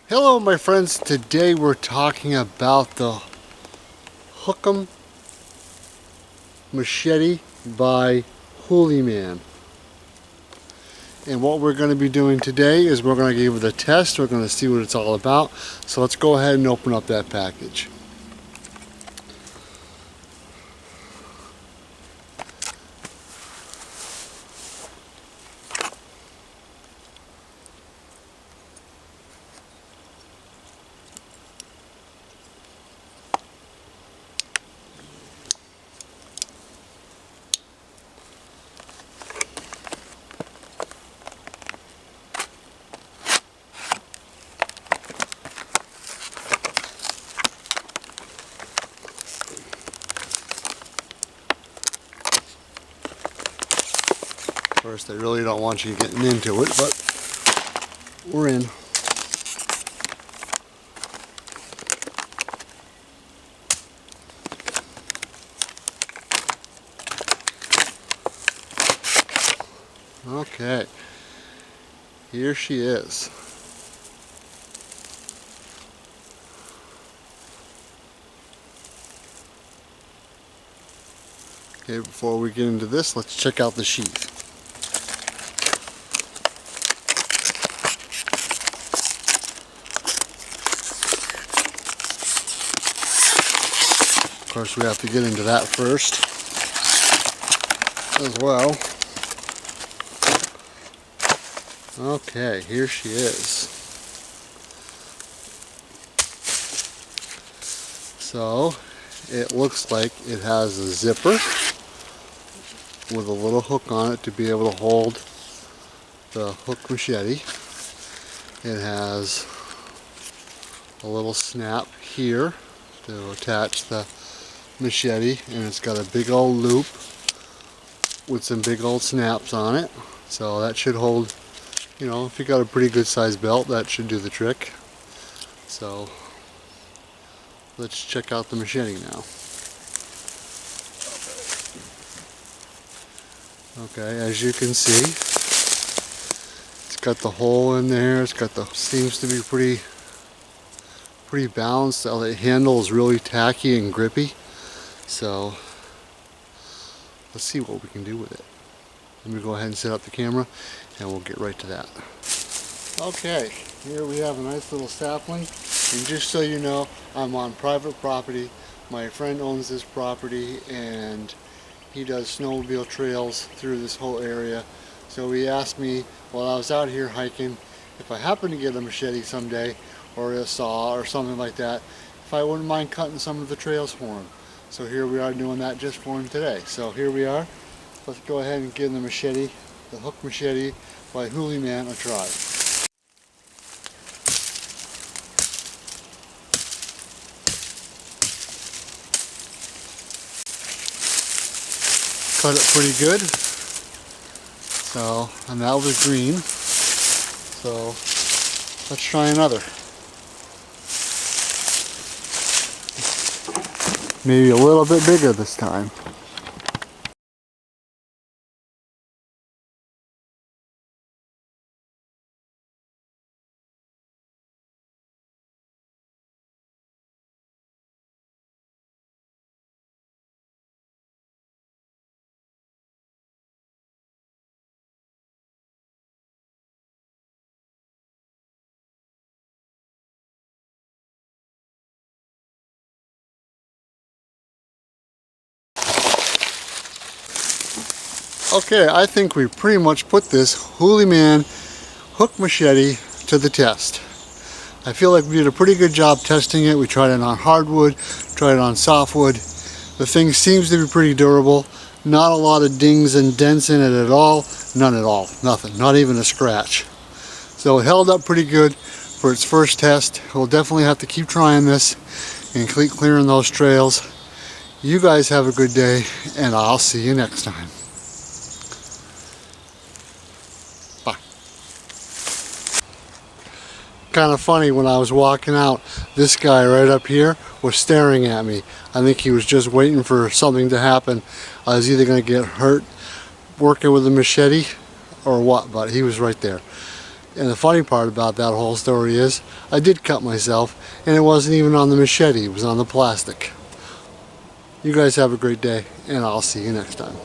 Hello my friends, today we're talking about the Hooyman Machete by Hoolyman. And what we're going to be doing today is we're going to give it a test. We're going to see what it's all about. So let's go ahead and open up that package. First, I really don't want you getting into it, but we're in. Okay, here she is. Okay, before we get into this, let's check out the sheath. Of course, we have to get into that first as well. Okay, here she is. So, it looks like it has a zipper with a little hook on it to be able to hold the hook machete. It has a little snap here to attach the machete, and it's got a big old loop with some big old snaps on it. So that should hold, you know, if you got a pretty good sized belt, that should do the trick. So let's check out the machete now. Okay, as you can see, it's got the hole in there. It's got the, seems to be pretty balanced. The handle is really tacky and grippy. So let's see what we can do with it. Let me go ahead and set up the camera and we'll get right to that. Okay, here we have a nice little sapling, and just so you know, I'm on private property. My friend owns this property and he does snowmobile trails through this whole area. So he asked me while I was out here hiking if I happen to get a machete someday or a saw or something like that, if I wouldn't mind cutting some of the trails for him. So here we are doing that just for him today. So here we are. Let's go ahead and give the machete, the hook machete by Hoolyman, a try. Cut it pretty good. So, and that was green. So let's try another. Maybe a little bit bigger this time. Okay, I think we pretty much put this Hoolyman hook machete to the test. I feel like we did a pretty good job testing it. We tried it on hardwood, tried it on softwood. The thing seems to be pretty durable. Not a lot of dings and dents in it at all. None at all, nothing, not even a scratch. So it held up pretty good for its first test. We'll definitely have to keep trying this and keep clearing those trails. You guys have a good day, and I'll see you next time. Kind of funny, when I was walking out, this guy right up here was staring at me. I think he was just waiting for something to happen. I was either going to get hurt working with a machete or what, but he was right there. And the funny part about that whole story is, I did cut myself, and it wasn't even on the machete, it was on the plastic. You guys have a great day, and I'll see you next time.